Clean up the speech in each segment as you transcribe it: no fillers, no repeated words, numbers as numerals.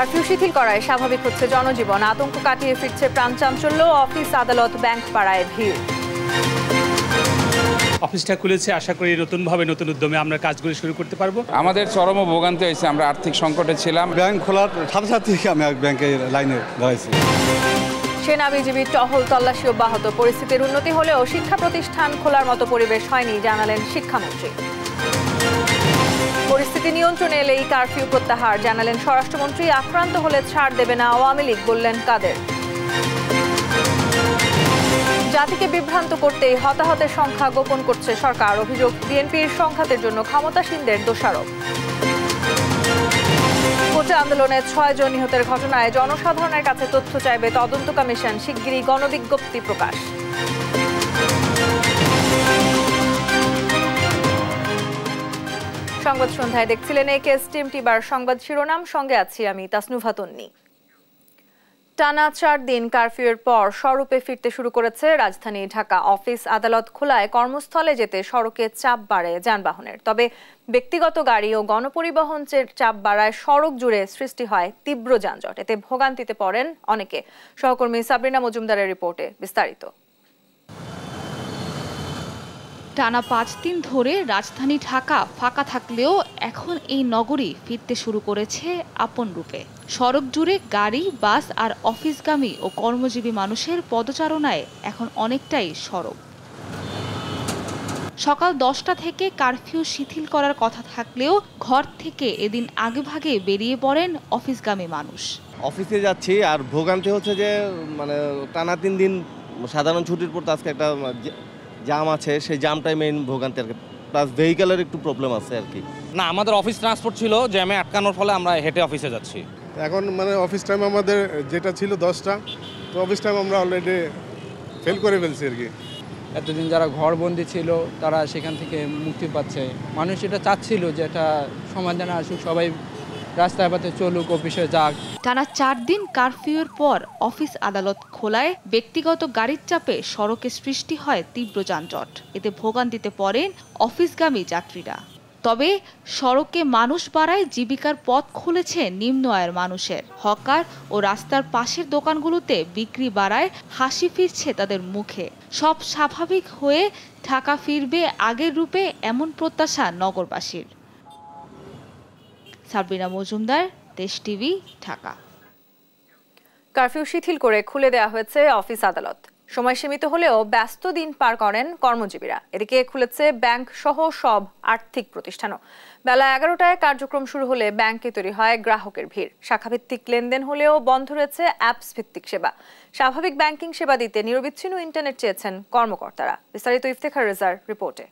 Curfew শিথিল করায় স্বাভাবিক হচ্ছে জনজীবন, আতঙ্ক কাটিয়ে ফিরছে প্রাণচাঞ্চল্য, অফিস আদালত ব্যাংক পাড়ায় ভিড়। অফিসটা খুলেছে, আশা করি নতুনভাবে নতুন উদ্যমে আমরা কাজগুলো শুরু করতে পারবো। আমাদের চরম ভোগান্তি হয়েছে, আমরা আর্থিক সংকটে ছিলাম। ব্যাংক খোলার সাথে সাথে আমি ব্যাংকের লাইনে দাঁড়াইছি। সেনা বিজিবি টহল তল্লাশি অব্যাহত, পরিস্থিতির উন্নতি হলেও শিক্ষা প্রতিষ্ঠান খোলার মতো পরিবেশ হয়নি, জানালেন শিক্ষামন্ত্রী। পরিস্থিতি নিয়ন্ত্রণে এলেই কারফিউ প্রত্যাহার, জানালেন স্বরাষ্ট্রমন্ত্রী। আক্রান্ত হলে ছাড় দেবে না আওয়ামী লীগ, বললেন কাদের। জাতিকে বিভ্রান্ত করতেই হতাহতের সংখ্যা গোপন করছে সরকার, অভিযোগ বিএনপির সংঘাতের জন্য ক্ষমতাসীনদের দোষারোপ। কোটা আন্দোলনে 6 জন নিহতের ঘটনায় জনসাধারণের কাছে তথ্য চাইবে তদন্ত কমিশন, শিগগিরই গণবিজ্ঞপ্তি প্রকাশ। সংবাদ সন্ধ্যায় দেখছিলেন একেএস টিম টিবার সংবাদ শিরোনাম, সঙ্গে আছি আমি তাসনুভা তন্নি। টানা 4 দিন কারফিউয়ের পর স্বরূপে ফিরতে শুরু করেছে রাজধানী ঢাকা। অফিস আদালত খোলায় কর্মস্থলে যেতে সড়কে চাপ বাড়ে যানবাহনের, তবে ব্যক্তিগত গাড়ি ও গণপরিবহন চাপ বাড়ায় সড়ক জুড়ে সৃষ্টি হয় তীব্র যানজট। এতে ভোগান্তিতে পড়েন অনেকে। সহকর্মী সাবরিনা মজুমদারের রিপোর্টে বিস্তারিত। টানা 5 দিন ধরে রাজধানী ঢাকা ফাঁকা থাকলেও এখন এই নগরী ফিরতে শুরু করেছে আপন রূপে। সড়ক জুড়ে গাড়ি, বাস আর অফিসগামী ও কর্মজীবী মানুষের পদচারণায় এখন অনেকটাই সরব। সকাল 10টা থেকে কারফিউ শিথিল করার কথা থাকলেও ঘর থেকে এদিন আগেভাগে বেরিয়ে পড়েন অফিসগামী মানুষ। অফিসে যাচ্ছি আর ভোগান্তি হচ্ছে যে টানা 3 দিন সাধারণ ছুটির পর আজকে একটা জাম আছে, সেই জামটাই মেইন ভোগান্তি আর কি, প্লাস ভেহিকেলের একটু প্রবলেম আছে আর কি। না, আমাদের অফিস ট্রান্সপোর্ট ছিল, জ্যামে আটকানোর ফলে আমরা হেঁটে অফিসে যাচ্ছি। এখন অফিস টাইম আমাদের যেটা ছিল 10টা, তো অফিস টাইম আমরা অলরেডি ফেল করে ফেলছি আর কি। এতদিন যারা ঘরবন্দি ছিল তারা সেখান থেকে মুক্তি পাচ্ছে। মানুষ এটা চাচ্ছিল যে এটা সমাধান আসুক, সবাই রাস্তায় পথে চলুক, অফিসে যাক। টানা 4 দিন কারফিউয়ের পর অফিস আদালত খোলায় ব্যক্তিগত গাড়ির চাপে সড়কে সৃষ্টি হয় তীব্র যানজট। এতে ভোগান্তিতে পড়েন অফিসগামী যাত্রীরা। তবে সড়কে মানুষ বাড়ায় জীবিকার পথ খুলেছে নিম্ন আয়ের মানুষের। হকার ও রাস্তার পাশের দোকানগুলোতে বিক্রি বাড়ায় হাসি ফিরছে তাদের মুখে। সব স্বাভাবিক হয়ে ঢাকা ফিরবে আগের রূপে, এমন প্রত্যাশা নগরবাসীর। সাবরিনা মজুমদার, দেশ টিভি, ঢাকা। কারফিউ শিথিল করে খুলে দেওয়া হয়েছে অফিস আদালত। সময় সীমিত হলেও ব্যস্ত দিন পার করেন কর্মজীবীরা। এদিকে খুলেছে ব্যাংক সহ সব আর্থিক প্রতিষ্ঠানও। বেলা 11টায় কার্যক্রম শুরু হলে ব্যাংকে তৈরি হয় গ্রাহকের ভিড়। শাখাভিত্তিক লেনদেন হলেও বন্ধ রয়েছে অ্যাপস ভিত্তিক সেবা। স্বাভাবিক ব্যাংকিং সেবা দিতে নিরবিচ্ছিন্ন ইন্টারনেট চেয়েছেন কর্মকর্তারা। বিস্তারিত ইফতেখার রেজার রিপোর্টে।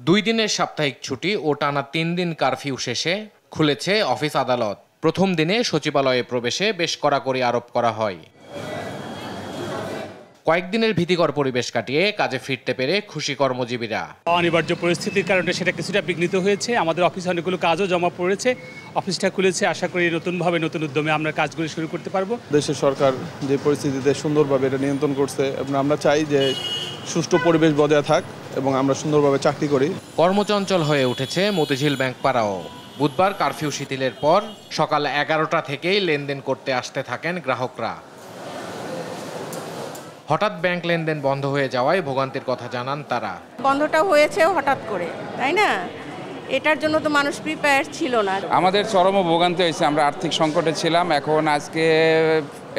2 দিনের সাপ্তাহিক ছুটি ও টানা 3 দিন কারফিউ শেষে খুলেছে অফিস আদালত। প্রথম দিনে সচিবালয়ে প্রবেশে বেশ কড়াকড়ি আরোপ করা হয়। কয়েকদিনের ভীতিকর পরিবেশ কাটিয়ে কাজে ফিরতে পেরে খুশি কর্মজীবীরা। অনিবার্য পরিস্থিতির কারণে সেটা কিছুটা বিঘ্নিত হয়েছে। আমাদের অফিসে অনেকগুলো কাজও জমা পড়েছে। অফিসটা খুলেছে, আশা করি নতুনভাবে নতুন উদ্যমে আমরা কাজগুলো শুরু করতে পারবো। দেশের সরকার যে পরিস্থিতিতে সুন্দরভাবে এটা নিয়ন্ত্রণ করছে এবং আমরা চাই যে সুষ্ঠু পরিবেশ বজায় থাক এবং আমরা সুন্দরভাবে চাকরি করি। কর্মচঞ্চল হয়ে উঠেছে মতিঝিল ব্যাংক পাড়াও। বুধবার কারফিউ শিথিলের পর সকাল 11টা থেকেই লেনদেন করতে আসতে থাকেন গ্রাহকরা। হঠাৎ ব্যাংক লেনদেন বন্ধ হয়ে যাওয়ায় ভোগান্তির কথা জানান তারা। বন্ধটা হয়েছে হঠাৎ করে, তাই না? এটার জন্য তো মানুষ প্রিপেয়ার ছিল না। আমাদের চরম ভোগান্তি হয়েছে, আমরা আর্থিক সংকটে ছিলাম, এখন আজকে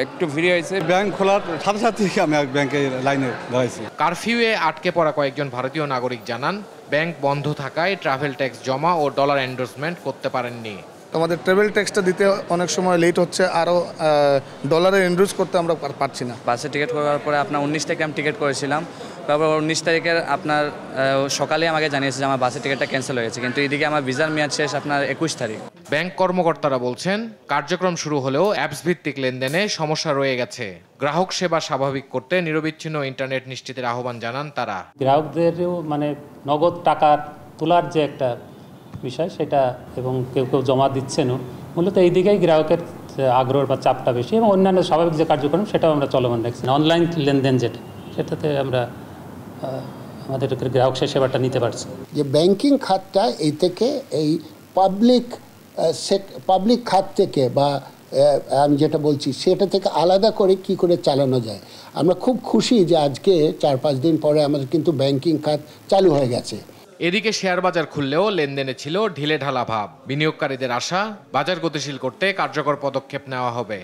একটু ফ্রি হয়েছে। ব্যাংক খোলার সাথে সাথে আমি ব্যাংকের লাইনে দাঁড়াইছি। কারফিউয়ে আটকে পড়া কয়েকজন ভারতীয় নাগরিক জানান, ব্যাংক বন্ধ থাকায় ট্রাভেল ট্যাক্স জমা ও ডলার এন্ডোর্সমেন্ট করতে পারেননি। আমাদের ট্রাভেল ট্যাক্সটা দিতে অনেক সময় লেট হচ্ছে, আরও ডলারে এন্ডোর্স করতে আমরা পারছি না। বাসে টিকিট করার পরে আপনার 19 তারিখে আমি টিকিট করেছিলাম, তারপর 19 তারিখের আপনার সকালে আমাকে জানিয়েছে যে আমার বাসের টিকিটটা ক্যান্সেল হয়েছে, কিন্তু এদিকে আমার ভিসার মেয়াদ শেষ আপনার 21 তারিখ। ব্যাংক কর্মকর্তারা বলছেন, কার্যক্রম শুরু হলেও অ্যাপস ভিত্তিক লেনদেনে সমস্যা রয়ে গেছে। গ্রাহক সেবা স্বাভাবিক করতে নিরবিচ্ছিন্ন ইন্টারনেট নিশ্চিতের আহ্বান জানান তারা। গ্রাহকদেরও নগদ টাকার তোলার যে একটা বিষয় সেটা, এবং কেউ কেউ জমা দিচ্ছেনও, মূলত এই দিকেই গ্রাহকের আগ্রহ বা চাপটা বেশি, এবং অন্যান্য স্বাভাবিক যে কার্যক্রম সেটাও আমরা চলমান রাখছি। অনলাইন লেনদেন যেটা, সেটাতে আমরা আমাদের গ্রাহক সেবাটা নিতে পারছি। যে ব্যাংকিং খাতটা এই থেকে এই পাবলিক পাবলিক খাত থেকে বা আমি যেটা বলছি সেটা থেকে আলাদা করে কি করে চালানো যায়। আমরা খুব খুশি যে আজকে 4-5 দিন পরে আমাদের কিন্তু ব্যাংকিং খাত চালু হয়ে গেছে। এদিকে শেয়ার বাজার খুললেও লেনদেনে ছিল ঢিলে ঢালা ভাব। বিনিয়োগকারীদের আশা বাজার গতিশীল করতে কার্যকর পদক্ষেপ নেওয়া হবে।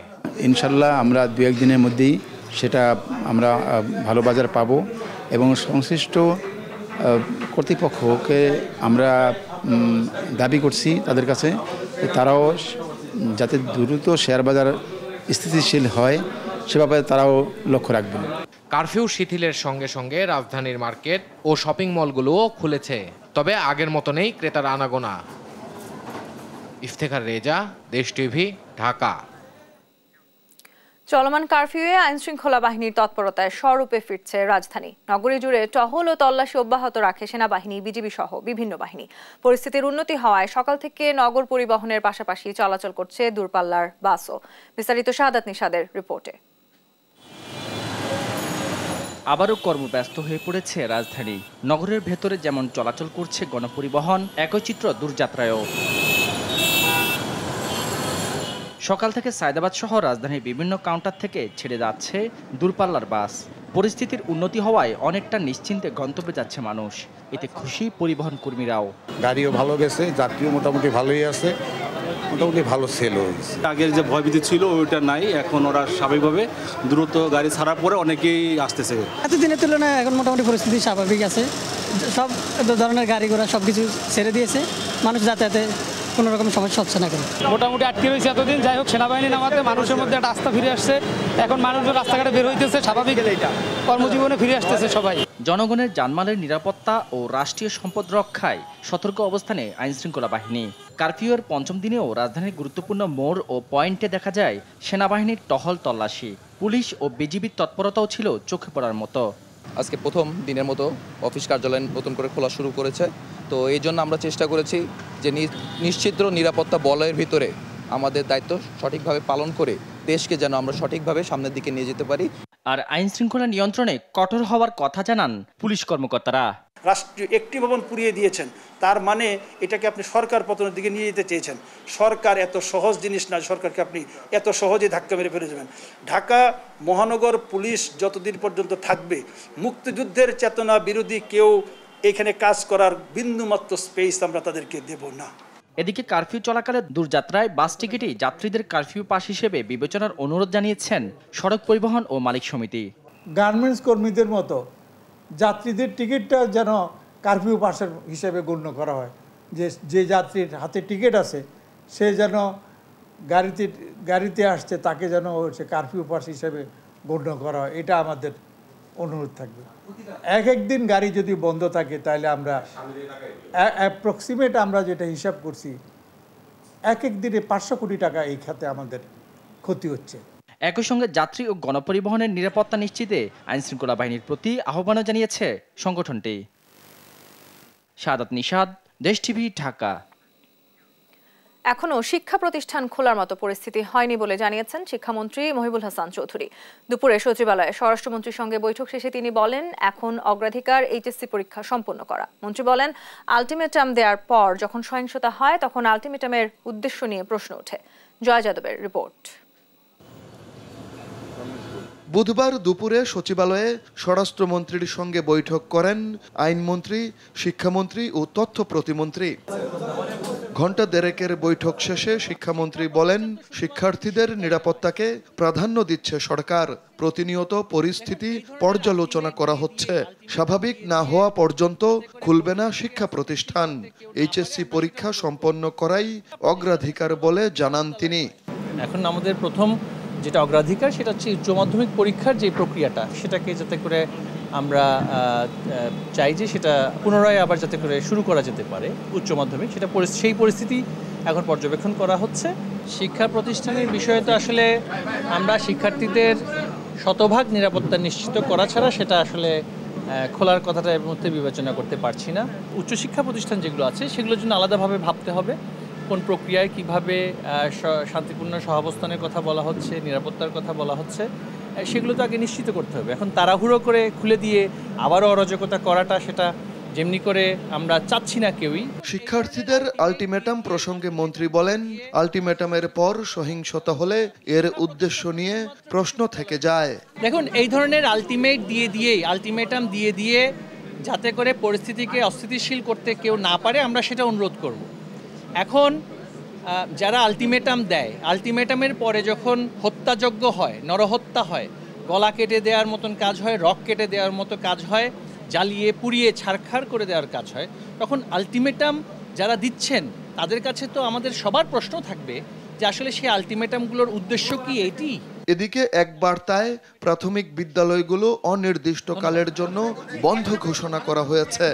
ইনশাল্লাহ আমরা 2-1 দিনের মধ্যেই সেটা আমরা ভালো বাজার পাবো এবং সংশ্লিষ্ট কর্তৃপক্ষকে আমরা দাবি করছি তাদের কাছে তারাও যাতে দ্রুত শেয়ার বাজার স্থিতিশীল হয় সে ব্যাপারে তারাও লক্ষ্য রাখবেন। কারফিউ শিথিলের সঙ্গে সঙ্গে রাজধানীর মার্কেট ও শপিং মলগুলোও খুলেছে, তবে আগের মতো নেই ক্রেতার আনাগোনা। ইফতেখার রেজা, দেশ টিভি, ঢাকা। চলমান কারফিউয়ে আইনশৃঙ্খলা বাহিনীর তৎপরতায় স্বরূপে ফিরছে রাজধানী। নগরী জুড়ে টহল ও তল্লাশি অব্যাহত রাখে সেনাবাহিনী, বিজিবি সহ বিভিন্ন বাহিনী। পরিস্থিতির উন্নতি হওয়ায় সকাল থেকে নগর পরিবহনের পাশাপাশি চলাচল করছে দূরপাল্লার বাসও। বিস্তারিত শাহাদাত নিশাদের রিপোর্টে। আবারও কর্মব্যস্ত হয়ে পড়েছে রাজধানী। নগরের ভেতরে যেমন চলাচল করছে গণপরিবহন, একই চিত্র দূরযাত্রায়ও। সকাল থেকে সায়দাবাদ সহ রাজধানীর বিভিন্ন কাউন্টার থেকে ছেড়ে যাচ্ছে দূরপাল্লার বাস। পরিস্থিতির উন্নতি হওয়ায় অনেকটা নিশ্চিন্তে গন্তব্যে যাচ্ছে মানুষ। এতে খুশি পরিবহন কর্মীরাও। গাড়িও ভালো গেছে, যাত্রীও মোটামুটি ভালোই আছে, মোটামুটি ভালো সেল হয়েছে। আগের যে ভয়ভীতি ছিল ওইটা নাই, এখন ওরা স্বাভাবিকভাবে দ্রুত গাড়ি ছাড়ার পরে অনেকেই আসতেছে। এতদিনের তুলনায় এখন মোটামুটি পরিস্থিতি স্বাভাবিক আছে। সব ধরনের গাড়ি ঘোড়া সব কিছু ছেড়ে দিয়েছে, মানুষ যাতায়াতে কোনো রকম সমস্যা হচ্ছে না। মোটামুটি আটকে রয়েছে এতদিন, যাই হোক সেনাবাহিনী নামাতে মানুষের মধ্যে একটা আস্থা ফিরে আসছে। এখন মানুষজন রাস্তাঘাটে বের হইতেছে, স্বাভাবিক কর্মজীবনে ফিরে আসতেছে সবাই। জনগণের জানমালের নিরাপত্তা ও রাষ্ট্রীয় সম্পদ রক্ষায় সতর্ক অবস্থানে আইনশৃঙ্খলা বাহিনী। কারফিউয়ের 5ম দিনেও রাজধানীর গুরুত্বপূর্ণ মোড় ও পয়েন্টে দেখা যায় সেনাবাহিনীর টহল তল্লাশি। পুলিশ ও বিজিবির তৎপরতাও ছিল চোখে পড়ার মতো। আজকে প্রথম দিনের মতো অফিস কার্যালয় নতুন করে খোলা শুরু করেছে, তো এই জন্য আমরা চেষ্টা করেছি যে নিশ্চিদ্র নিরাপত্তা বলয়ের ভিতরে আমাদের দায়িত্ব সঠিকভাবে পালন করে দেশকে যেন আমরা সঠিকভাবে সামনের দিকে নিয়ে যেতে পারি। আর আইন শৃঙ্খলা নিয়ন্ত্রণে কঠোর হওয়ার কথা জানান পুলিশ কর্মকর্তারা। রাষ্ট্রীয় একটি ভবন পুড়িয়ে দিয়েছেন, তার মানে এটাকে আপনি সরকার পতনের দিকে নিয়ে যেতে চেয়েছেন। সরকার এত সহজ জিনিস না, সরকারকে আপনি এত সহজে ধাক্কা মেরে ফেলে যাবেন। ঢাকা মহানগর পুলিশ যতদিন পর্যন্ত থাকবে, মুক্তিযুদ্ধের চেতনা বিরোধী কেউ এখানে কাজ করার বিন্দুমাত্র স্পেস আমরা তাদেরকে দেব না। এদিকে কারফিউ চলাকালে দূরযাত্রায় বাস টিকিটই যাত্রীদের কারফিউ পাস হিসেবে বিবেচনার অনুরোধ জানিয়েছেন সড়ক পরিবহন ও মালিক সমিতি। গার্মেন্টস কর্মীদের মতো যাত্রীদের টিকিটটা যেন কারফিউ পাসের হিসেবে গণ্য করা হয়, যে যাত্রীর হাতে টিকিট আছে সে যেন গাড়িতে আসছে তাকে যেন সে কারফিউ পাস হিসেবে গণ্য করা হয়। এটা আমাদের অনুরোধ থাকবে। এক দিন গাড়ি যদি বন্ধ থাকে তাহলে আমরা অ্যাপ্রক্সিমেট আমরা যেটা হিসাব করছি এক দিনে 500 কোটি টাকা এই খাতে আমাদের ক্ষতি হচ্ছে। একই সঙ্গে যাত্রী ও গণপরিবহনের নিরাপত্তা নিশ্চিতে আইনশৃঙ্খলা বাহিনীর প্রতি আহ্বানও জানিয়েছে সংগঠনটি। শাহাদাত নিশাদ, দেশ টিভি, ঢাকা। এখনও শিক্ষা প্রতিষ্ঠান খোলার মতো পরিস্থিতি হয়নি বলে জানিয়েছেন শিক্ষামন্ত্রী মহিবুল হাসান চৌধুরী। দুপুরে সচিবালয়ে স্বরাষ্ট্রমন্ত্রীর সঙ্গে বৈঠক শেষে তিনি বলেন, এখন অগ্রাধিকার এইচএসসি পরীক্ষা সম্পন্ন করা। মন্ত্রী বলেন, আলটিমেটাম দেওয়ার পর যখন সহিংসতা হয় তখন আলটিমেটামের উদ্দেশ্য নিয়ে প্রশ্ন ওঠে। জয় যাদবের রিপোর্ট। বুধবার দুপুরে সচিবালয়ে স্বরাষ্ট্রমন্ত্রীর সঙ্গে বৈঠক করেন আইনমন্ত্রী, শিক্ষামন্ত্রী ও তথ্য প্রতিমন্ত্রী। ঘণ্টা দেড়েকের বৈঠক শেষে শিক্ষামন্ত্রী বলেন, শিক্ষার্থীদের নিরাপত্তাকে প্রাধান্য দিচ্ছে সরকার। প্রতিনিয়ত পরিস্থিতি পর্যালোচনা করা হচ্ছে। স্বাভাবিক না হওয়া পর্যন্ত খুলবে না শিক্ষা প্রতিষ্ঠান। এইচএসসি পরীক্ষা সম্পন্ন করাই অগ্রাধিকার বলে জানান তিনি। এখন আমাদের প্রথম যেটা অগ্রাধিকার সেটা হচ্ছে উচ্চ মাধ্যমিক পরীক্ষার যে প্রক্রিয়াটা, সেটাকে যাতে করে আমরা চাই যে সেটা পুনরায় আবার যাতে করে শুরু করা যেতে পারে উচ্চ মাধ্যমিক, সেটা সেই পরিস্থিতি এখন পর্যবেক্ষণ করা হচ্ছে। শিক্ষা প্রতিষ্ঠানের বিষয়টা আসলে আমরা শিক্ষার্থীদের শতভাগ নিরাপত্তা নিশ্চিত করা ছাড়া সেটা আসলে খোলার কথাটা এর মধ্যে বিবেচনা করতে পারছি না। উচ্চশিক্ষা প্রতিষ্ঠান যেগুলো আছে সেগুলোর জন্য আলাদাভাবে ভাবতে হবে, কোন প্রক্রিয়ায় কিভাবে শান্তিপূর্ণ সহাবস্থানের কথা বলা হচ্ছে, নিরাপত্তার কথা বলা হচ্ছে, সেগুলো তো আগে নিশ্চিত করতে হবে। এখন তাড়াহুড়ো করে খুলে দিয়ে আবারও অরাজকতা করাটা, সেটা যেমনি করে আমরা চাচ্ছি না কেউই। শিক্ষার্থীদের আলটিমেটাম প্রসঙ্গে মন্ত্রী বলেন, আলটিমেটামের পর সহিংসতা হলে এর উদ্দেশ্য নিয়ে প্রশ্ন থেকে যায়। দেখুন, এই ধরনের আলটিমেটাম দিয়ে যাতে করে পরিস্থিতিকে অস্থিতিশীল করতে কেউ না পারে, আমরা সেটা অনুরোধ করব। এখন যারা আলটিমেটাম দেয়, আলটিমেটামের পরে যখন হত্যাযজ্ঞ হয়, নরহত্যা হয়, গলা কেটে দেওয়ার মতন কাজ হয়, রক কেটে দেওয়ার মতো কাজ হয়, জ্বালিয়ে পুড়িয়ে ছারখার করে দেওয়ার কাজ হয়, তখন আলটিমেটাম যারা দিচ্ছেন তাদের কাছে তো আমাদের সবার প্রশ্ন থাকবে যে আসলে সেই আলটিমেটামগুলোর উদ্দেশ্য কি এটি। এদিকে এক বার্তায় প্রাথমিক বিদ্যালয়গুলো অনির্দিষ্টকালের জন্য বন্ধ ঘোষণা করা হয়েছে।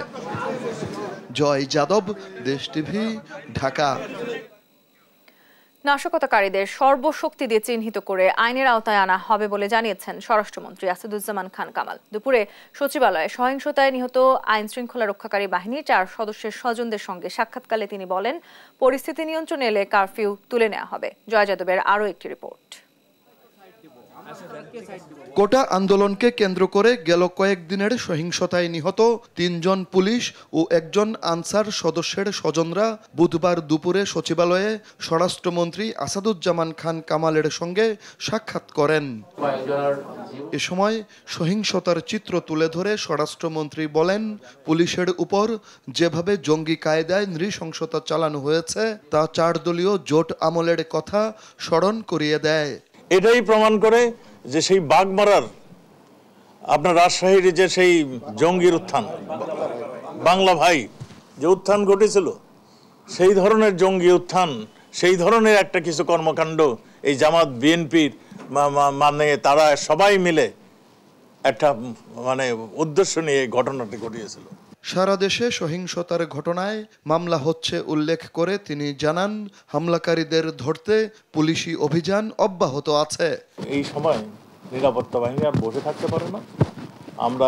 জয় যাদব, দেশ টিভি, ঢাকা। নাশকতাকারীদের সর্বশক্তি দিয়ে চিহ্নিত করে আইনের আওতায় আনা হবে বলে জানিয়েছেন স্বরাষ্ট্রমন্ত্রী আসাদুজ্জামান খান কামাল। দুপুরে সচিবালয়ে সহিংসতায় নিহত আইন শৃঙ্খলা রক্ষাকারী বাহিনীর 4 সদস্যের স্বজনদের সঙ্গে সাক্ষাৎকালে তিনি বলেন, পরিস্থিতি নিয়ন্ত্রণে এলে কারফিউ তুলে নেওয়া হবে। জয় যাদবের আরও একটি রিপোর্ট। কোটা আন্দোলনকে কেন্দ্র করে গেল কয়েকদিনের সহিংসতায় নিহত 3 জন পুলিশ ও 1 জন আনসার সদস্যের স্বজনরা বুধবার দুপুরে সচিবালয়ে স্বরাষ্ট্রমন্ত্রী আসাদুজ্জামান খান কামালের সঙ্গে সাক্ষাৎ করেন। এ সময় সহিংসতার চিত্র তুলে ধরে স্বরাষ্ট্রমন্ত্রী বলেন, পুলিশের উপর যেভাবে জঙ্গি কায়দায় নৃশংসতা চালানো হয়েছে তা 4 দলীয় জোট আমলের কথা স্মরণ করিয়ে দেয়। এটাই প্রমাণ করে যে সেই বাগমারার আপনার রাজশাহীর যে সেই জঙ্গির উত্থান, বাংলা ভাই যে উত্থান ঘটেছিল, সেই ধরনের জঙ্গি উত্থান, সেই ধরনের একটা কিছু কর্মকাণ্ড এই জামাত বিএনপির মানে তারা সবাই মিলে একটা উদ্দেশ্য নিয়ে এই ঘটনাটি ঘটিয়েছিল। সারা দেশে সহিংসতার ঘটনায় মামলা হচ্ছে উল্লেখ করে তিনি জানান, হামলাকারীদের ধরতে পুলিশি অভিযান অব্যাহত আছে। এই সময় নিরাপত্তা বাহিনী আর বসে থাকতে পারে না। আমরা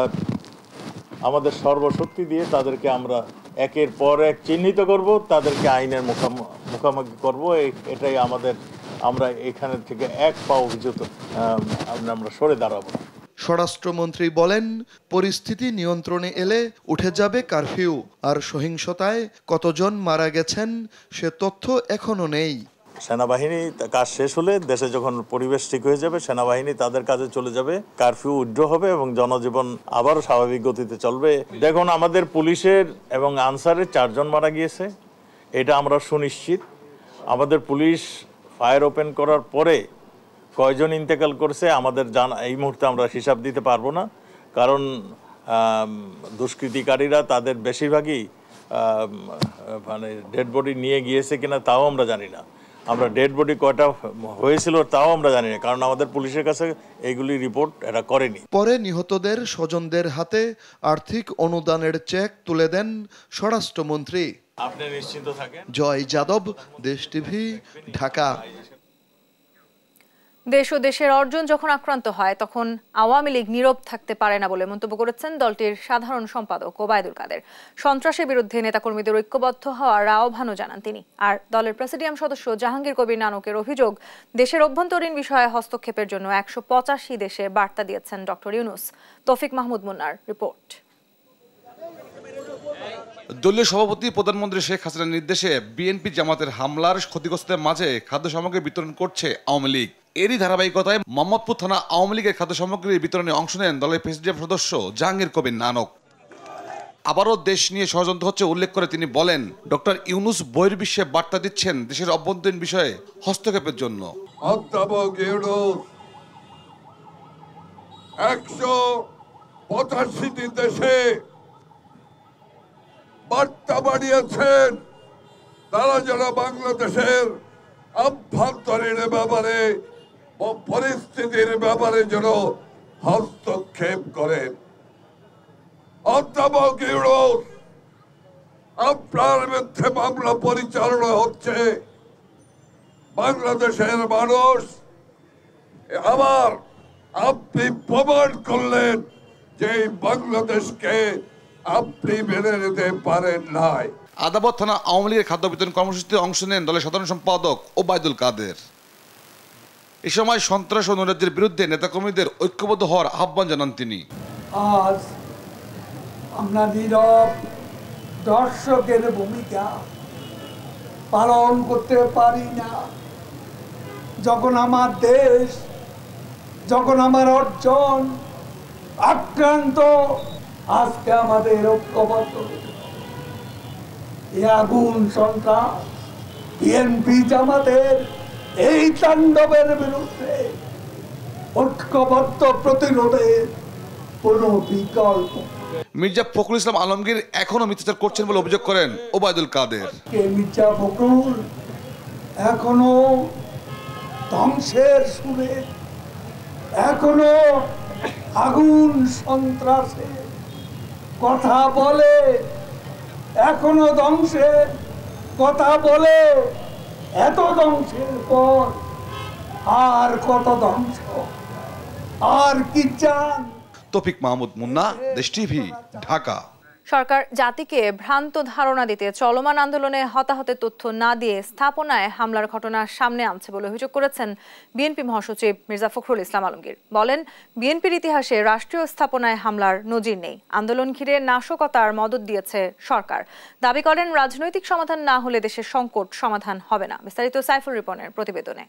আমাদের সর্বশক্তি দিয়ে তাদেরকে আমরা একের পর এক চিহ্নিত করব, তাদেরকে আইনের মুখোমুখি করব। এটাই আমরা এখানে থেকে এক পাও অভিযুক্ত আমরা সরে দাঁড়াবো। স্বরাষ্ট্রমন্ত্রী বলেন, পরিস্থিতি নিয়ন্ত্রণে এলে উঠে যাবে কারফিউ। আর সহিংসতায় কতজন মারা গেছেন সে তথ্য এখনো নেই। সেনাবাহিনী কাজ শেষ হলে, দেশে যখন পরিবেশ ঠিক হয়ে যাবে, সেনাবাহিনী তাদের কাজে চলে যাবে, কারফিউ উইথড্র হবে এবং জনজীবন আবারও স্বাভাবিক গতিতে চলবে। দেখুন, আমাদের পুলিশের এবং আনসারের 4 জন মারা গিয়েছে, এটা আমরা সুনিশ্চিত। আমাদের পুলিশ ফায়ার ওপেন করার পরে কয়জন ইন্তেকাল করছে আমাদের এই মুহূর্তে আমরা হিসাব দিতে পারবো না, কারণ দুষ্কৃতিকারীরা তাদের বেশিরভাগই ডেড বডি নিয়ে গিয়েছে কিনা তাও আমরা জানি না। আমরা ডেড বডি কয়টা হয়েছিল তাও আমরা জানি না, কারণ আমাদের পুলিশের কাছে এইগুলি রিপোর্ট এরা করেনি। পরে নিহতদের স্বজনদের হাতে আর্থিক অনুদানের চেক তুলে দেন স্বরাষ্ট্রমন্ত্রী। আপনি নিশ্চিন্ত থাকেন। জয় যাদব, দেশ টিভি, ঢাকা। দেশ ও দেশের অর্জন যখন আক্রান্ত হয় তখন আওয়ামী লীগ নীরব থাকতে পারে না বলে মন্তব্য করেছেন দলটির সাধারণ সম্পাদক ওবায়দুল কাদের। সন্ত্রাসের বিরুদ্ধে নেতাকর্মীদের ঐক্যবদ্ধ হওয়ার আহ্বানও জানান তিনি। আর দলের প্রেসিডিয়াম সদস্য জাহাঙ্গীর কবির নানকের অভিযোগ, দেশের অভ্যন্তরীণ বিষয়ে হস্তক্ষেপের জন্য 185 দেশে বার্তা দিয়েছেন ডক্টর ইউনূস। তৌফিক মাহমুদ মুন্নার রিপোর্ট। দলীয় সভাপতি প্রধানমন্ত্রী শেখ হাসিনার নির্দেশে বিএনপি জামাতের হামলার ক্ষতিগ্রস্তদের মাঝে খাদ্য সামগ্রী বিতরণ করছে আওয়ামী লীগ। এরই ধারাবাহিকতায় মোহাম্মদপুর থানা আওয়ামী লীগের খাদ্য সামগ্রীর বিতরণে অংশ নেন দলের প্রেসিডিয়াম সদস্য জাহাঙ্গীর কবির নানক। আবারও দেশ নিয়ে ষড়যন্ত্র হচ্ছে উল্লেখ করে তিনি বলেন, ডক্টর ইউনূস বহির্বিশ্বে বার্তা দিচ্ছেন দেশের অভ্যন্তরীণ বিষয়ে হস্তক্ষেপের জন্য। 185টি দেশে বার্তা বাড়িয়েছেন, তারা যারা বাংলাদেশের অভ্যন্তরীণ ব্যাপারে ও পরিস্থিতির ব্যাপারে যেন হস্তক্ষেপ করেন। অধ্যাপক ইউনূস, আপনার মিথ্যে মামলা পরিচালনা হচ্ছে। বাংলাদেশের মানুষ আবার আপনি প্রমাণ করলেন যে বাংলাদেশকে আপনি মেনে নিতে পারেন নাই। আদাবর থানা আওয়ামী লীগের খাদ্য বিতরণ কর্মসূচিতে অংশ নেন দলের সাধারণ সম্পাদক ওবায়দুল কাদের। এ সময় সন্ত্রাস ও নৈরাজ্যের বিরুদ্ধে নেতাকর্মীদের ঐক্যবদ্ধ হওয়ার আহ্বান জানান তিনি। আজ আমরা নীরব দর্শকের ভূমিকা পালন করতে পারি না, যখন আমার দেশ, যখন আমার অর্জন আক্রান্ত, আজকে আমাদের ঐক্যবদ্ধ এই আগুন সন্ত্রাস বিএনপি জামাতের এই তাণ্ডবের বিরুদ্ধে ঐক্যবদ্ধ প্রতিরোধের কোনো বিকল্প। মির্জা ফখরুল ইসলাম আলমগীর এখনো মিথ্যাচার করছেন বলে অভিযোগ করেন ওবায়দুল কাদের। মির্জা ফখরুল এখনো ধ্বংসের সুরে, এখনো আগুন সন্ত্রাসে কথা বলে, এখনো ধ্বংসের কথা বলে। এত ধ্বংসের পর আর কত ধ্বংস, আর কি চান? তৌফিক মাহমুদ মুন্না, দেশ টিভি, ঢাকা। সরকার জাতিকে ভ্রান্ত ধারণা দিতে চলমান আন্দোলনে হতাহতের তথ্য না দিয়ে স্থাপনায় হামলার ঘটনা সামনে আনছে বলে অভিযোগ করেছেন বিএনপি মহাসচিব মির্জা ফখরুল ইসলাম আলমগীর। বলেন, বিএনপির ইতিহাসে রাষ্ট্রীয় স্থাপনায় হামলার নজির নেই। আন্দোলন ঘিরে নাশকতার মদদ দিয়েছে সরকার। দাবি করেন, রাজনৈতিক সমাধান না হলে দেশের সংকট সমাধান হবে না। বিস্তারিত সাইফুল রিপনের প্রতিবেদনে।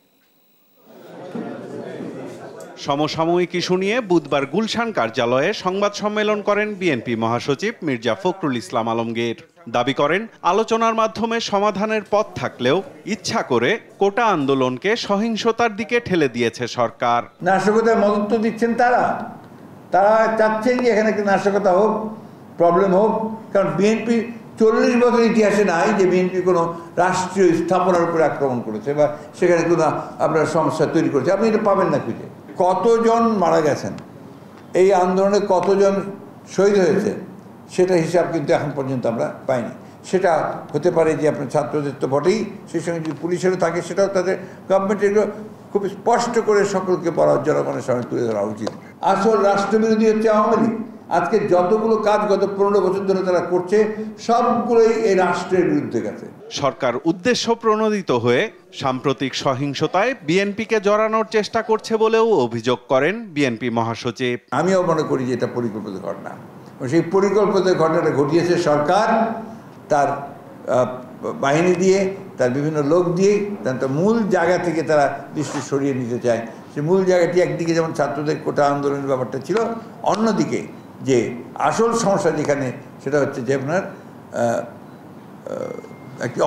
সমসাময়িক ইস্যু নিয়ে বুধবার গুলশান কার্যালয়ে সংবাদ সম্মেলন করেন বিএনপি মহাসচিব মির্জা ফখরুল ইসলাম আলমগীর। দাবি করেন, আলোচনার মাধ্যমে সমাধানের পথ থাকলেও ইচ্ছা করে কোটা আন্দোলনকে সহিংসতার দিকে ঠেলে দিয়েছে সরকার। নাশকতার মদত তো দিচ্ছেন তারা চাচ্ছেন যে এখানে একটা নাশকতা হোক, প্রবলেম হোক। কারণ বিএনপি 40 বছর ইতিহাসে নাই যে বিএনপি কোনো রাষ্ট্রীয় স্থাপনার উপরে আক্রমণ করেছে বা সেখানে কোনো আপনার সমস্যা তৈরি করেছে। আপনি এটা পাবেন না খুঁজে। কতজন মারা গেছেন, এই আন্দোলনে কতজন শহীদ হয়েছে, সেটা হিসাব কিন্তু এখন পর্যন্ত আমরা পাইনি। সেটা হতে পারে যে আপনার ছাত্রদের তো বটেই, সেই সঙ্গে যদি পুলিশেরও থাকে সেটাও তাদের গভর্নমেন্টের খুব স্পষ্ট করে সকলকে জনগণের সামনে তুলে ধরা উচিত। আসল রাষ্ট্রবিরোধী হচ্ছে আওয়ামী লীগ। আজকে যতগুলো কাজ গত 15 বছর ধরে তারা করছে, সবগুলোই এই রাষ্ট্রের বিরুদ্ধে গেছে। সরকার উদ্দেশ্য প্রণোদিত হয়ে সাম্প্রতিক সহিংসতায় বিএনপিকে জড়ানোর চেষ্টা করছে বলেও অভিযোগ করেন বিএনপি মহাসচিব। আমিও মনে করি যে এটা পরিকল্পিত ঘটনা। সেই পরিকল্পিত ঘটনাটা ঘটিয়েছে সরকার তার বাহিনী দিয়ে, তার বিভিন্ন লোক দিয়ে। তার মূল জায়গা থেকে তারা দৃষ্টি সরিয়ে নিতে চায়। সেই মূল জায়গাটি একদিকে যেমন ছাত্রদের কোটা আন্দোলনের ব্যাপারটা ছিল, অন্যদিকে যে আসল সমস্যা যেখানে, সেটা হচ্ছে যে আপনার একটি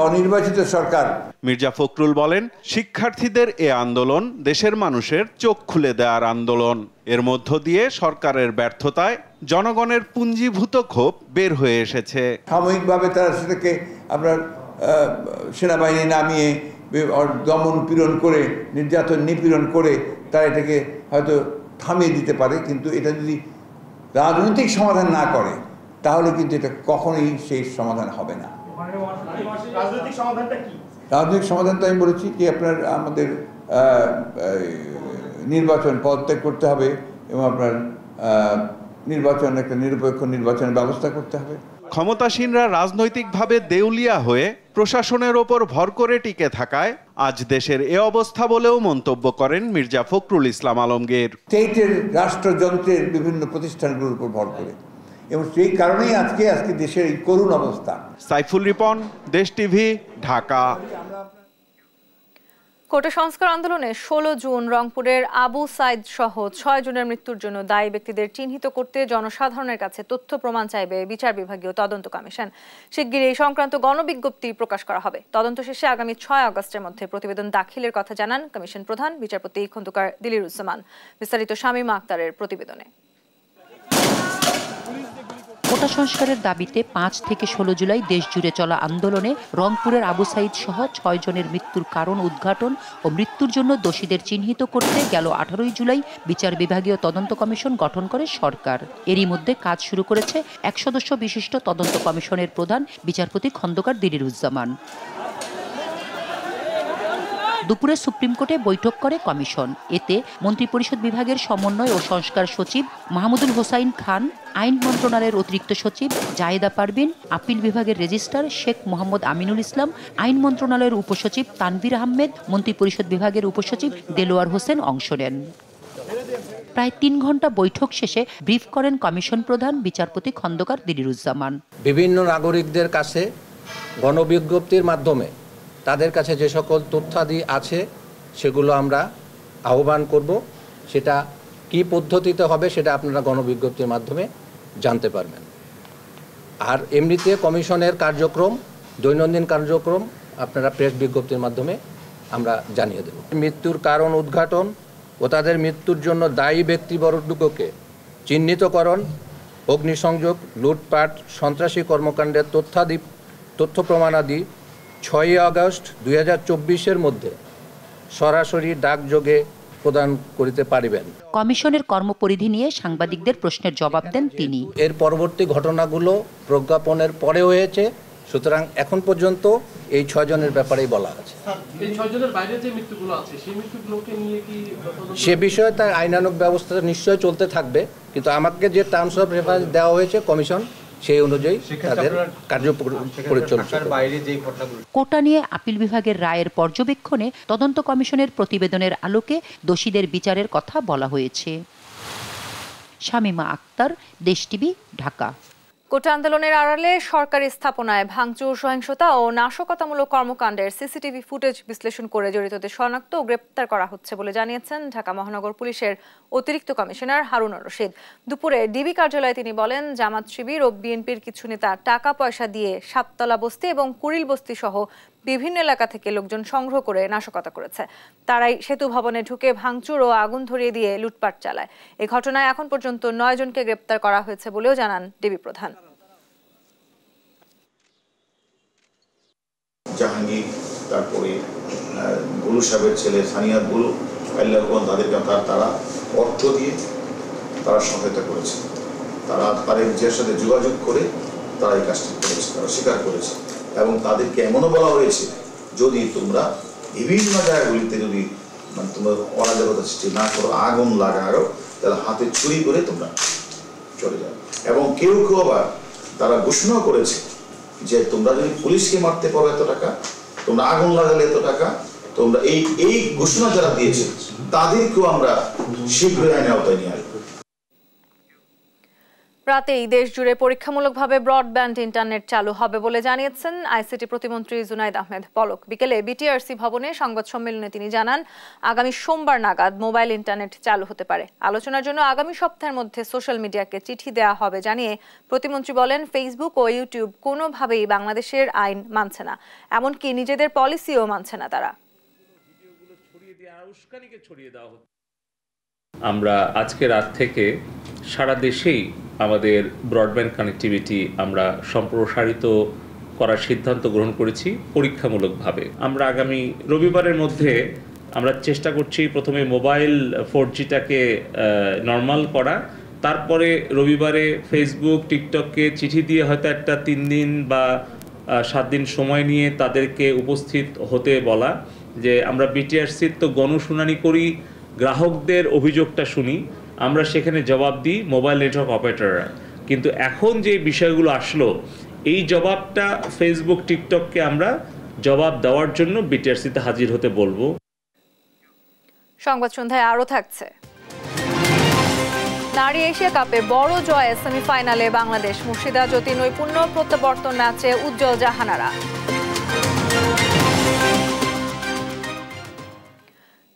অনির্বাচিত সরকার। মির্জা ফখরুল বলেন, শিক্ষার্থীদের এ আন্দোলন দেশের মানুষের চোখ খুলে দেওয়ার আন্দোলন। এর মধ্য দিয়ে সরকারের ব্যর্থতায় জনগণের পুঞ্জীভূত ক্ষোভ বের হয়ে এসেছে। সাময়িকভাবে তারা সেটাকে আপনার সেনাবাহিনী নামিয়ে দমন পীড়ন করে, নির্যাতন নিপীড়ন করে তারা এটাকে হয়তো থামিয়ে দিতে পারে। কিন্তু এটা যদি রাজনৈতিক সমাধান না করে, তাহলে কিন্তু এটা কখনোই সেই সমাধান হবে না। রাজনৈতিক সমাধানটা কি? রাজনৈতিক সমাধান তো আমি বলেছি যে আপনার আমাদের নির্বাচন পদত্যাগ করতে হবে এবং আপনার নির্বাচন, একটা নিরপেক্ষ নির্বাচনের ব্যবস্থা করতে হবে। ক্ষমতাসীনরা রাজনৈতিকভাবে দেউলিয়া হয়ে প্রশাসনের ওপর ভর করে টিকে থাকায় আজ দেশের এ অবস্থা বলেও মন্তব্য করেন মির্জা ফখরুল ইসলাম আলমগীর। স্টেটের রাষ্ট্রযন্ত্রের বিভিন্ন প্রতিষ্ঠানগুলোর উপর ভর করে, এবং সেই কারণেই আজকে দেশের এই করুণ অবস্থা। সাইফুল রিপন, দেশ টিভি, ঢাকা। কোটা সংস্কার আন্দোলনে 16 জুন রংপুরের আবু সাইদ সহ 6 জনের মৃত্যুর জন্য দায়ী ব্যক্তিদের চিহ্নিত করতে জনসাধারণের কাছে তথ্য প্রমাণ চাইবে বিচার বিভাগীয় তদন্ত কমিশন। শিগগিরই এই সংক্রান্ত গণবিজ্ঞপ্তি প্রকাশ করা হবে। তদন্ত শেষে আগামী 6 আগস্টের মধ্যে প্রতিবেদন দাখিলের কথা জানান কমিশন প্রধান বিচারপতি খন্দকার দিলিরুজ্জামান। বিস্তারিত শামীমা আক্তারের প্রতিবেদনে। কোটা সংস্কারের দাবিতে 5 থেকে 16 জুলাই দেশ জুড়ে চলা আন্দোলনে রংপুরের আবু সাইদ সহ 6 জনের মৃত্যুর কারণ উদ্ঘাটন ও মৃত্যুর জন্য দোষীদের চিহ্নিত করতে গেল 18 জুলাই বিচার বিভাগীয় তদন্ত কমিশন গঠন করে সরকার। এরই মধ্যে কাজ শুরু করেছে 1 সদস্য বিশিষ্ট তদন্ত কমিশনের প্রধান বিচারপতি খন্দকার দিলিরুজ্জামান। দুপুরে সুপ্রিম কোর্টে বৈঠক করে কমিশন। এতে মন্ত্রিপরিষদ বিভাগের সমন্বয় ও সংস্কার সচিব মাহমুদুল হোসাইন খান, আইন মন্ত্রণালয়ের অতিরিক্ত সচিব জায়েদা পারভিন, আপিল বিভাগের রেজিস্ট্রার শেখ মোহাম্মদ আমিনুল ইসলাম, আইন মন্ত্রণালয়ের উপসচিব তানভীর আহমেদ, মন্ত্রিপরিষদ বিভাগের উপসচিব দেলোয়ার হোসেন অংশ নেন। প্রায় 3 ঘন্টা বৈঠক শেষে ব্রিফ করেন কমিশন প্রধান বিচারপতি খন্দকার দিলিরুজ্জামান। বিভিন্ন নাগরিকদের কাছে গণবিজ্ঞপ্তির মাধ্যমে তাদের কাছে যে সকল তথ্যাদি আছে সেগুলো আমরা আহ্বান করব, সেটা কি পদ্ধতিতে হবে সেটা আপনারা গণবিজ্ঞপ্তির মাধ্যমে জানতে পারবেন। আর এমনিতে কমিশনের কার্যক্রম, দৈনন্দিন কার্যক্রম আপনারা প্রেস বিজ্ঞপ্তির মাধ্যমে আমরা জানিয়ে দেব। মৃত্যুর কারণ উদ্ঘাটন ও তাদের মৃত্যুর জন্য দায়ী ব্যক্তিবর্গকে চিহ্নিতকরণ, অগ্নিসংযোগ, লুটপাট, সন্ত্রাসী কর্মকাণ্ডের তথ্য প্রমাণাদি 6 আগস্ট 2024 মধ্যে সরাসরি ডাকযোগে প্রদান করিতে পারিবেন। কমিশনের কর্মপরিধি নিয়ে সাংবাদিকদের প্রশ্নের জবাব দেন তিনি। এর পরবর্তী ঘটনাগুলো প্রজ্ঞাপনের পরে হয়েছে, সুতরাং এখন পর্যন্ত এই 6 জনের ব্যাপারেই বলা আছে। এই 6 জনের বাইরে যে মৃত্যুগুলো আছে সেই মৃত্যুগুলোকে নিয়ে কি সে বিষয়ে তার আইনানুগ ব্যবস্থা নিশ্চয় চলতে থাকবে, কিন্তু আমাকে যে টার্মস অফ রেফারেন্স দেওয়া হয়েছে কমিশন সেই অনুযায়ী তাদের কার্য পরিচালনা। কোটা নিয়ে আপিল বিভাগের রায়ের পর্যবেক্ষণে তদন্ত কমিশনের প্রতিবেদনের আলোকে দোষীদের বিচারের কথা বলা হয়েছে। শামীমা আক্তার, দেশ টিভি, ঢাকা। কোটা আন্দোলনের আড়ালে সরকারি স্থাপনায় ভাঙচুর, সহিংসতা ও নাশকতামূলক কর্মকাণ্ডের সিসিটিভি ফুটেজ বিশ্লেষণ করে জড়িতদের শনাক্ত ও গ্রেপ্তার করা হচ্ছে বলে জানিয়েছেন ঢাকা মহানগর পুলিশের অতিরিক্ত কমিশনার হারুনুর রশিদ। দুপুরে ডিবি কার্যালয়ে তিনি বলেন, জামাত শিবির ও বিএনপির কিছু নেতা টাকা পয়সা দিয়ে সাততলা বস্তি এবং কুড়িল বস্তি সহ বিভিন্ন এলাকা থেকে লোকজন সংগ্রহ করে নাশকতা করেছে। তারাই সেতু ভবনে ঢুকে ভাঙচুর ও আগুন ধরিয়ে দিয়ে লুটপাট চালায়। এই ঘটনায় এখন পর্যন্ত 9 জনকে গ্রেপ্তার করা হয়েছে বলেও জানান ডিবি প্রধান। জাহাঙ্গীর, তারপরে গুরু সাহেবের ছেলে সানিয়াত গুরু, তাদেরকে তারা অর্থ দিয়ে তারা সহায়তা করেছে, তারা তাদের সাথে যোগাযোগ করে তারা এই কাজটি করেছে, তারা স্বীকার করেছে। এবং তাদেরকে এমনও বলা হয়েছে, যদি তোমরা বিভিন্ন জায়গাগুলিতে যদি তোমরা অরাজকতা সৃষ্টি না করো, আগুন লাগাও, তাহলে হাতে ছুরি করে তোমরা চলে যাও। এবং কেউ কেউ আবার তারা ঘোষণা করেছে যে তোমরা যদি পুলিশকে মারতে পারো এত টাকা, তোমরা আগুন লাগালে এত টাকা, তোমরা এই ঘোষণা যারা দিয়েছে তাদেরকেও আমরা শীঘ্রই আইনের আওতায় নিয়ে আসবো। রাতেই দেশ জুড়ে পরীক্ষামূলকভাবে ব্রডব্যান্ড ইন্টারনেট চালু হবে বলে জানিয়েছেন আইসিটি প্রতিমন্ত্রী জুনাইদ আহমেদ পলক। বিকেলে বিটিআরসি ভবনে সংবাদ সম্মেলনে তিনি জানান, আগামী সোমবার নাগাদ মোবাইল ইন্টারনেট চালু হতে পারে। আলোচনার জন্য আগামী সপ্তাহের মধ্যে সোশ্যাল মিডিয়াকে চিঠি দেওয়া হবে জানিয়ে প্রতিমন্ত্রী বলেন, ফেসবুক ও ইউটিউব কোনোভাবেই বাংলাদেশের আইন মানছে না, এমনকি নিজেদের পলিসিও মানছে না তারা। আমরা আজকে রাত থেকে সারা দেশেই আমাদের ব্রডব্যান্ড কানেক্টিভিটি আমরা সম্প্রসারিত করার সিদ্ধান্ত গ্রহণ করেছি পরীক্ষামূলকভাবে। আমরা আগামী রবিবারের মধ্যে আমরা চেষ্টা করছি প্রথমে মোবাইল 4Gটাকে নর্মাল করা, তারপরে রবিবারে ফেসবুক, টিকটককে চিঠি দিয়ে হয়তো একটা 3 দিন বা 7 দিন সময় নিয়ে তাদেরকে উপস্থিত হতে বলা, যে আমরা বিটিআরসির তো গণশুনানি করি, গ্রাহকদের অভিযোগটা শুনি, আমরা সেখানে জবাব দিই মোবাইল নেটওয়ার্ক অপারেটররা। কিন্তু এখন যে বিষয়গুলো আসলো, এই জবাবটা ফেসবুক, টিকটককে আমরা জবাব দেওয়ার জন্য বিটিআরসিতে হাজির হতে বলবো। সংবাদ সন্ধ্যায় আরও থাকছে, নারী এশিয়া কাপে বড় জয়ে সেমিফাইনালে বাংলাদেশ, মুর্শিদা জ্যোতি নৈপুণ্য প্রত্যাবর্তন ম্যাচে উজ্জ্বল জাহানারা।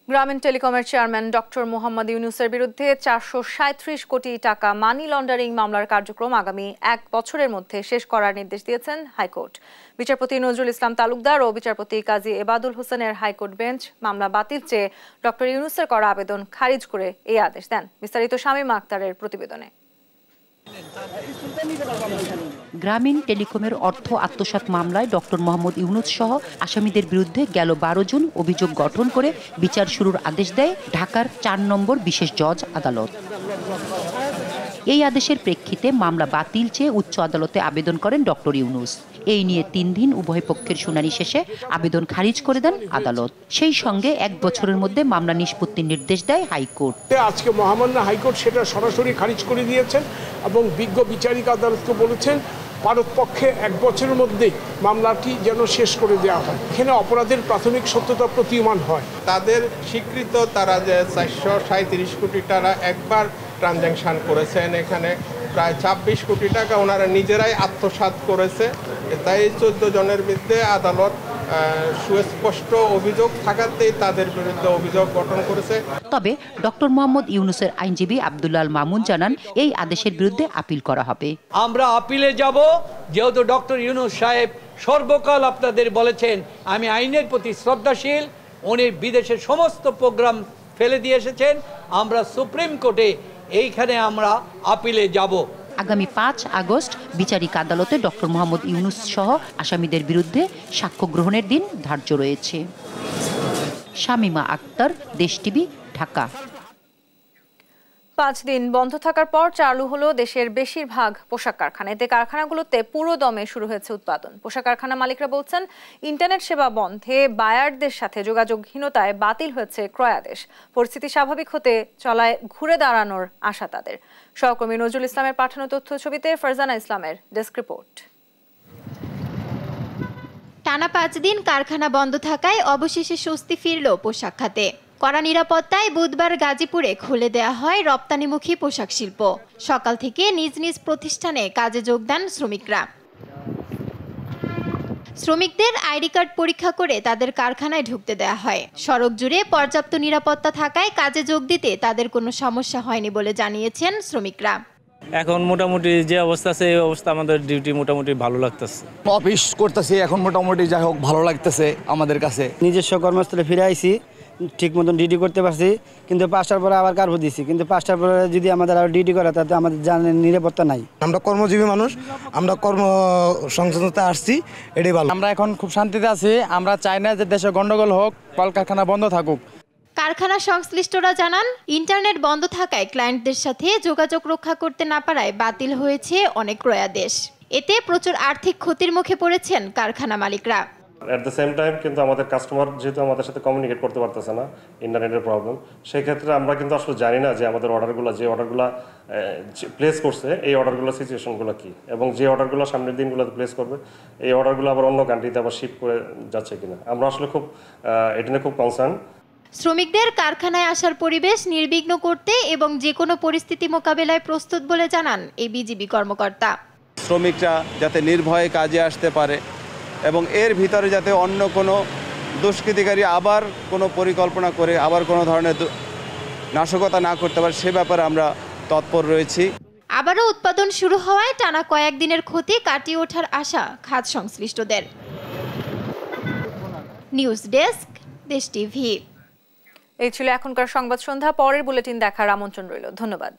গ্রামীণ টেলিকমের চেয়ারম্যান ডক্টর মোহাম্মদ ইউনুসের বিরুদ্ধে 437 কোটি টাকা মানি লন্ডারিং মামলার কার্যক্রম আগামী 1 বছরের মধ্যে শেষ করার নির্দেশ দিয়েছেন হাইকোর্ট। বিচারপতি নজরুল ইসলাম তালুকদার ও বিচারপতি কাজী এবাদুল হোসেনের হাইকোর্ট বেঞ্চ মামলা বাতিল চেয়ে ডক্টর ইউনুসের করা আবেদন খারিজ করে এই আদেশ দেন। বিস্তারিত শামীমা আক্তারের প্রতিবেদনে। গ্রামীণ টেলিকমের অর্থ আত্মসাৎ মামলায় ডক্টর মোহাম্মদ ইউনুস সহ আসামিদের বিরুদ্ধে গেল 12 জুন অভিযোগ গঠন করে বিচার শুরুর আদেশ দেয় ঢাকার 4 নম্বর বিশেষ জজ আদালত। এই আদেশের প্রেক্ষিতে মামলা বাতিল চেয়ে উচ্চ আদালতে আবেদন করেন ডক্টর ইউনুস। এই নিয়ে 3 দিন উভয় পক্ষের শুনানি শেষে আবেদন খারিজ করে দেন আদালত। সেই সঙ্গে 1 বছরের মধ্যে মামলা নিষ্পত্তির নির্দেশ দেয় হাইকোর্ট। আজকে মহামান্য হাইকোর্ট সেটা সরাসরি খারিজ করে দিয়েছেন এবং বিজ্ঞ বিচারিক আদালতকে বলেছেন পারতপক্ষে 1 বছরের মধ্যে মামলাটি যেন শেষ করে দেওয়া হয়, এখানে অপরাধের প্রাথমিক সত্যতা প্রতীয়মান হয়। তাদের স্বীকৃত তারা যে 437 কোটি টাকা একবার ট্রানজ্যাকশন করেছেন, এখানে প্রায় 26 কোটি টাকা ওনারা নিজেরাই আত্মসাৎ করেছে। তাই 14 জনের বিরুদ্ধে আদালত সুস্পষ্ট অভিযোগ থাকাতেই তাদের বিরুদ্ধে অভিযোগ গঠন করেছে। তবে ডক্টর মোহাম্মদ ইউনূসের আইনজীবী আব্দুল্লাহ মামুন জানান এই আদেশের বিরুদ্ধে আপিল করা হবে। আমরা আপিলে যাব, যেহেতু ডক্টর ইউনূস সাহেব সর্বকাল আপনাদের বলেছেন আমি আইনের প্রতি শ্রদ্ধাশীল, উনি বিদেশের সমস্ত প্রোগ্রাম ফেলে দিয়ে এসেছেন। আমরা সুপ্রিম কোর্টে এইখানে আমরা আপিলে যাব। আগামী 5 আগস্ট বিচারিক আদালতে ডক্টর মোহাম্মদ ইউনূস সহ আসামিদের বিরুদ্ধে সাক্ষ্য গ্রহণের দিন ধার্য রয়েছে। শামিমা আক্তার, দেশ টিভি, ঢাকা। 5 দিন বন্ধ থাকার পর চালু হলো দেশের বেশিরভাগ পোশাক কারখানা। এতে কারখানাগুলোতে পুরো দমে শুরু হয়েছে উৎপাদন। পোশাক কারখানা মালিকরা বলছেন ইন্টারনেট সেবা বন্ধে বায়ারদের সাথে যোগাযোগহীনতায় বাতিল হয়েছে ক্রয়াদেশ। পরিস্থিতি স্বাভাবিক হতে চলায় ঘুরে দাঁড়ানোর আশা তাদের। সহকর্মী নজরুল ইসলামের পাঠানো তথ্য ছবিতে ফারজানা ইসলামের ডেস্ক রিপোর্ট। টানা 5 দিন কারখানা বন্ধ থাকায় অবশেষে স্বস্তি ফিরল পোশাক খাতে। কড়া নিরাপত্তায় বুধবার গাজীপুরে খুলে দেয়া হয় রপ্তানিমুখী পোশাক শিল্প। সকাল থেকে নিজ নিজ প্রতিষ্ঠানে কাজে যোগ দেন শ্রমিকরা। শ্রমিকদের আইডি কার্ড পরীক্ষা করে তাদের কারখানায় ঢুকতে দেয়া হয়। সড়ক জুড়ে পর্যাপ্ত নিরাপত্তা থাকায় কাজে যোগ দিতে তাদের কোনো সমস্যা হয়নি বলে জানিয়েছেন শ্রমিকরা। এখন মোটামুটি যে অবস্থা আছে এই অবস্থা আমাদের ডিউটি মোটামুটি ভালো লাগতেছে। অফিস করতেছি এখন মোটামুটি যাই হোক ভালো লাগতেছে আমাদের কাছে। নিজস্ব কর্মস্থলে ফিরে আইছি, ঠিক মতন ডিউটি করতে পারছি, কিন্তু 5টার পরে আবার কার্ফিউ দিছি, কিন্তু 5টার পরে যদি আমাদের আরো ডিউটি করে তাতে আমাদের জানের নিরাপত্তা নাই। আমরা কর্মজীবী মানুষ, আমরা কর্মসংস্থানে আসছি, এটাই ভালো। আমরা এখন খুব শান্তিতে আছি। আমরা চাই না যে দেশে গন্ডগোল হোক, কলকারখানা বন্ধ থাকুক। কারখানা সংশ্লিষ্টরা জানান ইন্টারনেট বন্ধ থাকায় ক্লায়েন্টদের সাথে যোগাযোগ রক্ষা করতে না পারায় বাতিল হয়েছে অনেক ক্রয়াদেশ। এতে প্রচুর আর্থিক ক্ষতির মুখে পড়েছেন কারখানা মালিকরা। অ্যাট দ্য সেম টাইম কিন্তু আমাদের কাস্টমার যেহেতু আমাদের সাথে কমিউনিকেট করতে পারতেছে না, ইন্টারনেটের প্রবলেম, সেই ক্ষেত্রে আমরা কিন্তু আসলে জানি না যে আমাদের যে অর্ডারগুলো প্লেস করছে এই অর্ডারগুলোর সিচুয়েশনগুলো কী, এবং যে অর্ডারগুলো সামনের দিনগুলোতে প্লেস করবে এই অর্ডারগুলো আবার অন্য কান্ট্রিতে আবার শিপ করে যাচ্ছে কিনা। আমরা আসলে এটা নিয়ে খুব কনসার্ন। শ্রমিকদের কারখানায় আসার পরিবেশ নির্বিঘ্ন করতে এবং যে কোনো পরিস্থিতি মোকাবেলায় প্রস্তুত বলে জানান এই বিজিবি কর্মকর্তা। শ্রমিকরা যাতে নির্ভয়ে কাজে আসতে পারে এবং এর ভিতরে যাতে অন্য কোনো দুষ্কৃতিকারী আবার কোনো পরিকল্পনা করে আবার কোনো ধরনের নাশকতা না করতে পারে সে ব্যাপারে আমরা তৎপর রয়েছি। আবারও উৎপাদন শুরু হওয়ায় টানা কয়েকদিনের ক্ষতি কাটিয়ে ওঠার আশা খাত সংশ্লিষ্টদের। নিউজ ডেস্ক, দেশ টিভি। এই ছিল এখনকার সংবাদ সন্ধ্যা। পরের বুলেটিন দেখার আমন্ত্রণ রইল। ধন্যবাদ।